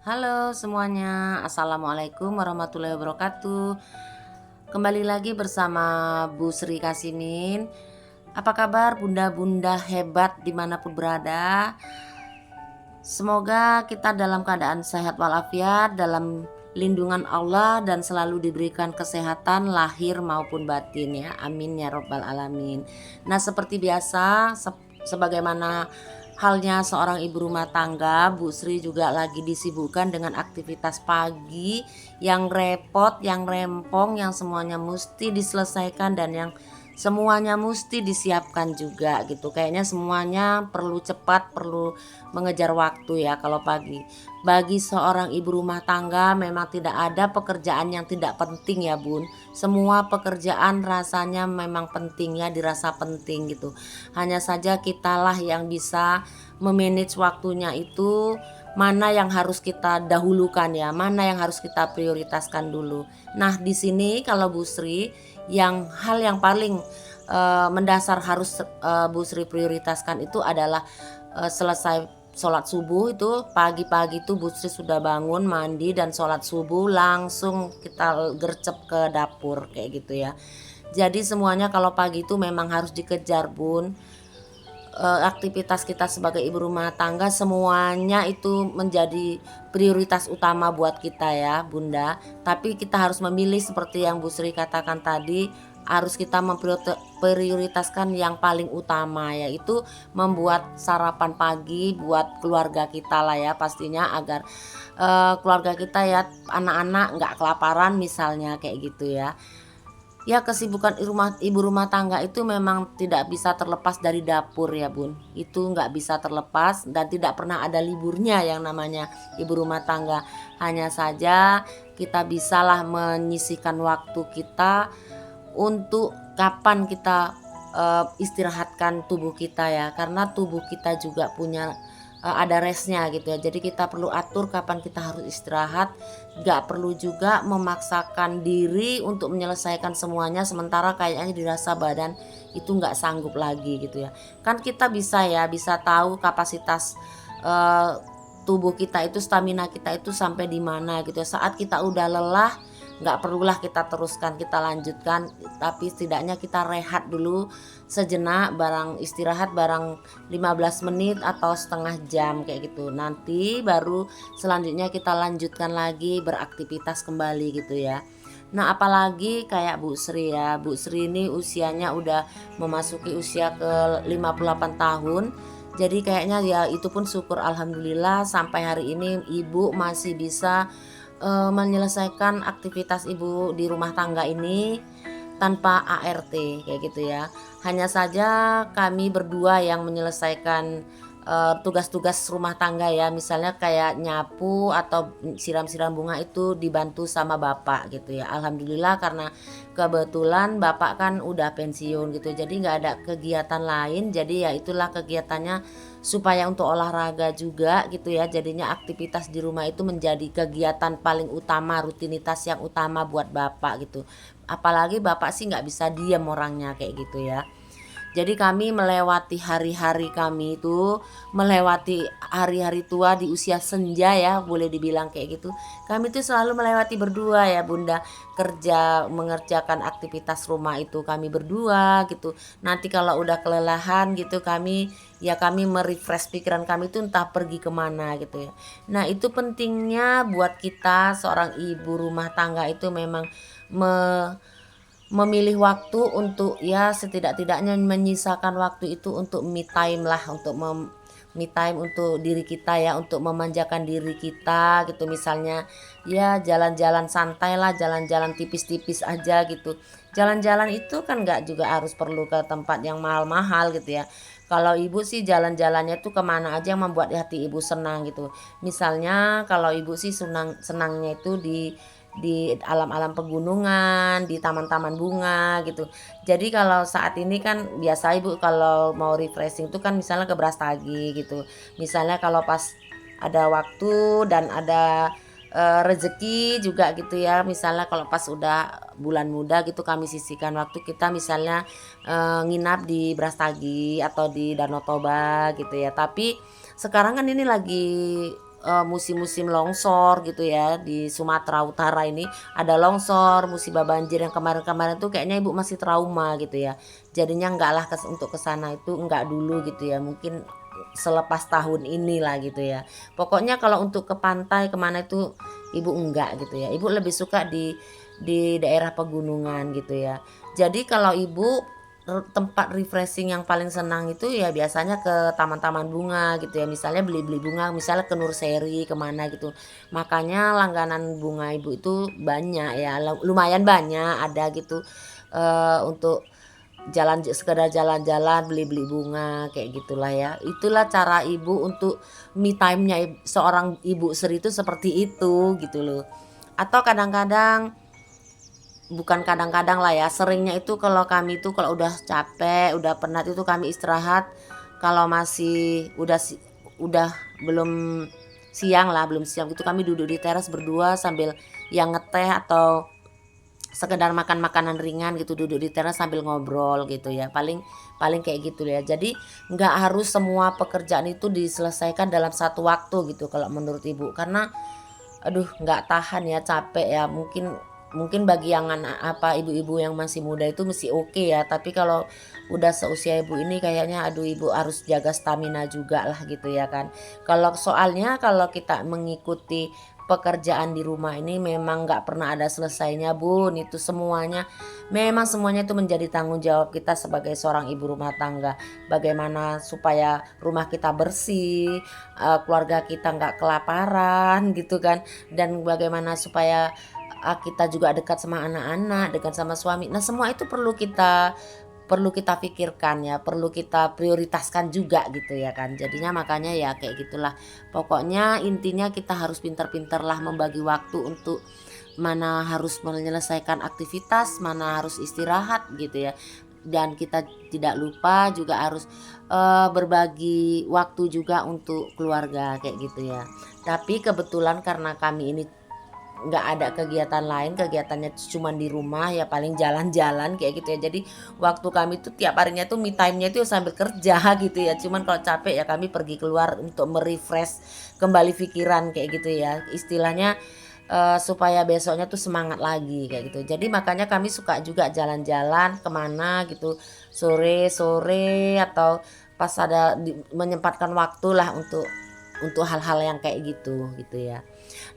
Halo semuanya, Assalamualaikum warahmatullahi wabarakatuh. Kembali lagi bersama Bu Sri Kasimin. Apa kabar bunda-bunda hebat dimanapun berada? Semoga kita dalam keadaan sehat walafiat, dalam lindungan Allah dan selalu diberikan kesehatan lahir maupun batin ya. Amin ya robbal alamin. Nah seperti biasa, sebagaimana halnya seorang ibu rumah tangga, Bu Sri juga lagi disibukkan dengan aktivitas pagi yang repot, yang rempong, yang semuanya mesti diselesaikan dan yang semuanya mesti disiapkan juga gitu. Kayaknya semuanya perlu cepat, perlu mengejar waktu ya kalau pagi. Bagi seorang ibu rumah tangga memang tidak ada pekerjaan yang tidak penting ya Bun. Semua pekerjaan rasanya memang penting ya, dirasa penting gitu. Hanya saja kitalah yang bisa memanage waktunya itu, mana yang harus kita dahulukan ya, mana yang harus kita prioritaskan dulu. Nah, di sini kalau Bu Sri hal yang paling mendasar harus Bu Sri prioritaskan itu adalah selesai sholat subuh itu pagi-pagi itu Bu Sri sudah bangun, mandi dan sholat subuh langsung kita gercep ke dapur kayak gitu ya. Jadi semuanya kalau pagi itu memang harus dikejar Bun. Aktivitas kita sebagai ibu rumah tangga semuanya itu menjadi prioritas utama buat kita ya Bunda. Tapi kita harus memilih seperti yang Bu Sri katakan tadi, harus kita memprioritaskan yang paling utama, yaitu membuat sarapan pagi buat keluarga kita lah ya pastinya, agar keluarga kita ya, anak-anak nggak kelaparan misalnya kayak gitu ya. Ya kesibukan ibu rumah tangga itu memang tidak bisa terlepas dari dapur ya Bun. Itu nggak bisa terlepas dan tidak pernah ada liburnya yang namanya ibu rumah tangga. Hanya saja kita bisalah menyisihkan waktu kita untuk kapan kita istirahatkan tubuh kita ya. Karena tubuh kita juga punya ada restnya gitu ya. Jadi kita perlu atur kapan kita harus istirahat. Gak perlu juga memaksakan diri untuk menyelesaikan semuanya sementara kayaknya dirasa badan itu nggak sanggup lagi gitu ya. Kan kita bisa ya, bisa tahu kapasitas eh, tubuh kita itu, stamina kita itu sampai di mana gitu ya. Saat kita udah lelah, nggak perlulah kita teruskan, kita lanjutkan, tapi setidaknya kita rehat dulu sejenak, barang istirahat barang 15 menit atau setengah jam kayak gitu. Nanti baru selanjutnya kita lanjutkan lagi beraktivitas kembali gitu ya. Nah apalagi kayak Bu Sri ya, Bu Sri ini usianya udah memasuki usia ke 58 tahun. Jadi kayaknya ya itu pun syukur alhamdulillah sampai hari ini ibu masih bisa menyelesaikan aktivitas ibu di rumah tangga ini tanpa ART kayak gitu ya. Hanya saja kami berdua yang menyelesaikan tugas-tugas rumah tangga ya, misalnya kayak nyapu atau siram-siram bunga itu dibantu sama bapak gitu ya. Alhamdulillah karena kebetulan bapak kan udah pensiun gitu, jadi nggak ada kegiatan lain, jadi ya itulah kegiatannya supaya untuk olahraga juga gitu ya. Jadinya aktivitas di rumah itu menjadi kegiatan paling utama, rutinitas yang utama buat bapak gitu. Apalagi bapak sih nggak bisa diam orangnya kayak gitu ya. Jadi kami melewati hari-hari kami itu, melewati hari-hari tua di usia senja ya, boleh dibilang kayak gitu. Kami tuh selalu melewati berdua ya Bunda, kerja mengerjakan aktivitas rumah itu kami berdua gitu. Nanti kalau udah kelelahan gitu kami merefresh pikiran kami itu entah pergi kemana gitu ya. Nah itu pentingnya buat kita seorang ibu rumah tangga itu memang memilih waktu untuk ya setidak-tidaknya menyisakan waktu itu untuk me time lah, untuk me time untuk diri kita ya, untuk memanjakan diri kita gitu. Misalnya ya jalan-jalan santai lah, jalan-jalan tipis-tipis aja gitu. Jalan-jalan itu kan nggak juga harus perlu ke tempat yang mahal-mahal gitu ya. Kalau ibu sih jalan-jalannya tuh kemana aja yang membuat hati ibu senang gitu. Misalnya kalau ibu sih senangnya itu di alam-alam pegunungan, di taman-taman bunga gitu. Jadi kalau saat ini kan biasa ibu kalau mau refreshing tuh kan misalnya ke Brastagi gitu. Misalnya kalau pas ada waktu dan ada rezeki juga gitu ya. Misalnya kalau pas udah bulan muda gitu kami sisihkan waktu kita misalnya nginap di Brastagi atau di Danau Toba gitu ya. Tapi sekarang kan ini lagi musim-musim longsor gitu ya, di Sumatera Utara ini ada longsor, musibah banjir yang kemarin-kemarin tuh kayaknya ibu masih trauma gitu ya. Jadinya enggak lah untuk ke sana itu enggak dulu gitu ya, mungkin selepas tahun inilah gitu ya. Pokoknya kalau untuk ke pantai kemana itu ibu enggak gitu ya, ibu lebih suka di daerah pegunungan gitu ya. Jadi kalau ibu tempat refreshing yang paling senang itu ya biasanya ke taman-taman bunga gitu ya, misalnya beli-beli bunga, misalnya ke Nurseri kemana gitu. Makanya langganan bunga ibu itu banyak ya, lumayan banyak ada gitu, untuk sekedar jalan-jalan beli-beli bunga kayak gitulah ya. Itulah cara ibu untuk me time-nya seorang ibu Sri itu seperti itu gitu loh. Atau kadang-kadang, bukan kadang-kadang lah ya, seringnya itu kalau kami itu kalau udah capek, udah penat itu kami istirahat, kalau masih udah belum siang lah, belum siang itu kami duduk di teras berdua sambil yang ngeteh atau sekedar makan makanan ringan gitu, duduk di teras sambil ngobrol gitu ya, paling paling kayak gitu ya. Jadi nggak harus semua pekerjaan itu diselesaikan dalam satu waktu gitu kalau menurut ibu, karena aduh nggak tahan ya, capek ya. Mungkin mungkin bagi yang ibu-ibu yang masih muda itu masih oke ya, tapi kalau udah seusia ibu ini kayaknya aduh ibu harus jaga stamina juga lah gitu ya kan. Soalnya kalau kita mengikuti pekerjaan di rumah ini memang nggak pernah ada selesainya bun, itu semuanya itu menjadi tanggung jawab kita sebagai seorang ibu rumah tangga. Bagaimana supaya rumah kita bersih, keluarga kita nggak kelaparan gitu kan, dan bagaimana supaya kita juga dekat sama anak-anak, dekat sama suami. Nah, semua itu perlu kita pikirkan ya, perlu kita prioritaskan juga gitu ya kan. Jadinya makanya ya kayak gitulah. Pokoknya intinya kita harus pintar-pintar lah membagi waktu untuk mana harus menyelesaikan aktivitas, mana harus istirahat gitu ya. Dan kita tidak lupa juga harus berbagi waktu juga untuk keluarga kayak gitu ya. Tapi kebetulan karena kami ini nggak ada kegiatan lain, kegiatannya cuman di rumah ya, paling jalan-jalan kayak gitu ya. Jadi waktu kami tuh tiap harinya tuh me time-nya itu sambil kerja gitu ya. Cuman kalau capek ya kami pergi keluar untuk merefresh kembali pikiran kayak gitu ya. Istilahnya supaya besoknya tuh semangat lagi kayak gitu. Jadi makanya kami suka juga jalan-jalan kemana gitu sore-sore atau pas menyempatkan waktu lah untuk hal-hal yang kayak gitu gitu ya.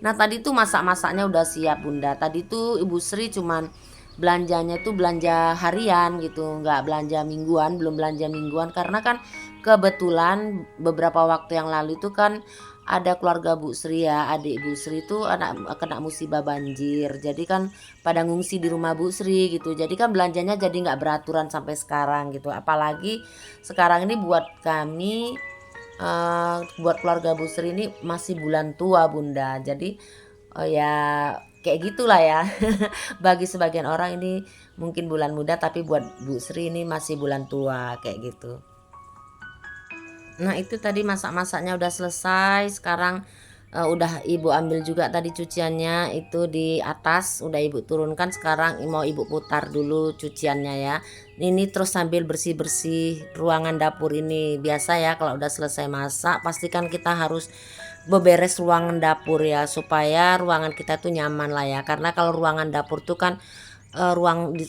Nah tadi tuh masak-masaknya udah siap bunda. Tadi tuh ibu Sri cuman belanjanya tuh belanja harian gitu, nggak belanja mingguan, belum belanja mingguan, karena kan kebetulan beberapa waktu yang lalu itu kan ada keluarga Bu Sri ya, adik Bu Sri itu kena musibah banjir. Jadi kan pada ngungsi di rumah Bu Sri gitu. Jadi kan belanjanya jadi nggak beraturan sampai sekarang gitu. Apalagi sekarang ini buat kami, buat keluarga Bu Sri ini masih bulan tua bunda. Jadi ya kayak gitulah ya. Bagi sebagian orang ini mungkin bulan muda, tapi buat Bu Sri ini masih bulan tua kayak gitu. Nah itu tadi masak-masaknya udah selesai. Sekarang udah ibu ambil juga tadi cuciannya itu di atas, udah ibu turunkan. Sekarang mau ibu putar dulu cuciannya ya. Ini terus sambil bersih-bersih ruangan dapur ini. Biasa ya kalau udah selesai masak pastikan kita harus beberes ruangan dapur ya, supaya ruangan kita tuh nyaman lah ya. Karena kalau ruangan dapur tuh kan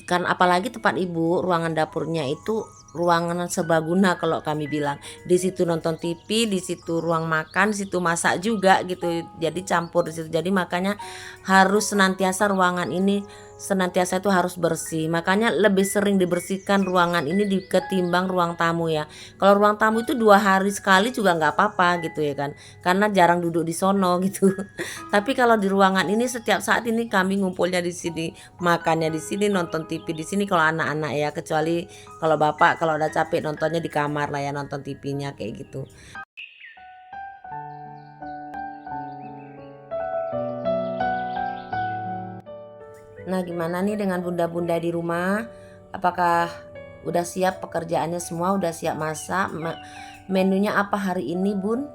kan apalagi tempat ibu, ruangan dapurnya itu ruangan serbaguna kalau kami bilang. Di situ nonton TV, di situ ruang makan, di situ masak juga gitu. Jadi campur di situ. Jadi makanya harus senantiasa ruangan ini senantiasa itu harus bersih. Makanya lebih sering dibersihkan ruangan ini ketimbang ruang tamu ya. Kalau ruang tamu itu 2 hari sekali juga nggak apa-apa gitu ya kan. Karena jarang duduk di sono gitu. Tapi kalau di ruangan ini setiap saat ini kami ngumpulnya di sini, makannya di sini, nonton TV di sini kalau anak-anak ya. Kecuali kalau bapak kalau udah capek nontonnya di kamar lah ya, nonton TV-nya kayak gitu. Nah, gimana nih dengan bunda-bunda di rumah? Apakah udah siap pekerjaannya semua? Udah siap masak? Menunya apa hari ini, Bun?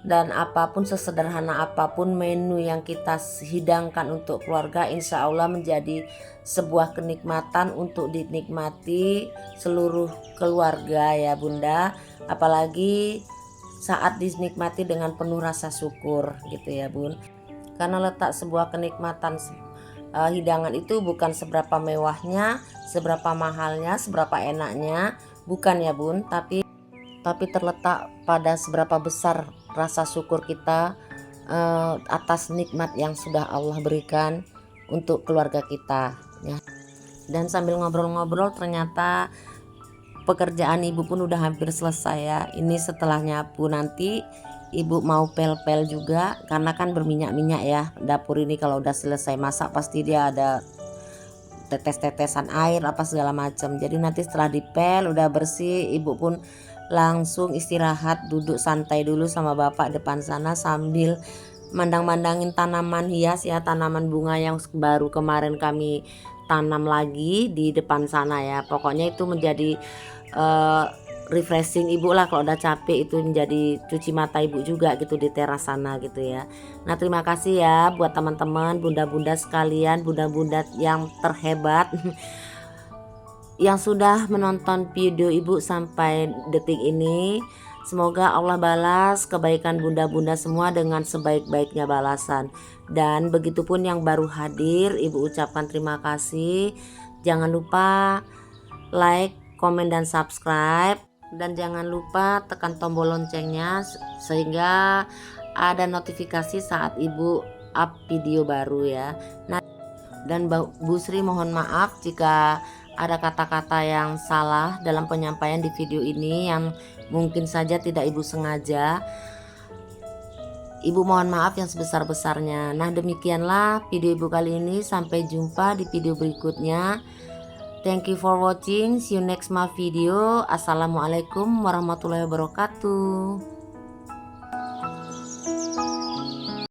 Dan apapun, sesederhana apapun menu yang kita hidangkan untuk keluarga, insya Allah menjadi sebuah kenikmatan untuk dinikmati seluruh keluarga ya bunda. Apalagi saat dinikmati dengan penuh rasa syukur gitu ya Bun. Karena letak sebuah kenikmatan hidangan itu bukan seberapa mewahnya, seberapa mahalnya, seberapa enaknya, bukan ya Bun, tapi terletak pada seberapa besar rasa syukur kita atas nikmat yang sudah Allah berikan untuk keluarga kita ya. Dan sambil ngobrol-ngobrol ternyata pekerjaan ibu pun udah hampir selesai ya. Ini setelah nyapu nanti ibu mau pel-pel juga, karena kan berminyak-minyak ya dapur ini. Kalau udah selesai masak pasti dia ada tetes-tetesan air apa segala macam. Jadi nanti setelah dipel udah bersih, ibu pun langsung istirahat, duduk santai dulu sama bapak depan sana sambil mandang-mandangin tanaman hias ya, tanaman bunga yang baru kemarin kami tanam lagi di depan sana ya. Pokoknya itu menjadi refreshing ibu lah, kalau udah capek itu menjadi cuci mata ibu juga gitu di teras sana gitu ya. Nah terima kasih ya buat teman-teman bunda-bunda sekalian, bunda-bunda yang terhebat yang sudah menonton video ibu sampai detik ini. Semoga Allah balas kebaikan bunda-bunda semua dengan sebaik-baiknya balasan. Dan begitupun yang baru hadir, ibu ucapkan terima kasih. Jangan lupa like, komen, dan subscribe. Dan jangan lupa tekan tombol loncengnya sehingga ada notifikasi saat ibu up video baru ya. Nah, dan Bu Sri mohon maaf jika ada kata-kata yang salah dalam penyampaian di video ini yang mungkin saja tidak ibu sengaja. Ibu mohon maaf yang sebesar-besarnya. Nah demikianlah video ibu kali ini. Sampai jumpa di video berikutnya. Thank you for watching. See you next my video. Assalamualaikum warahmatullahi wabarakatuh.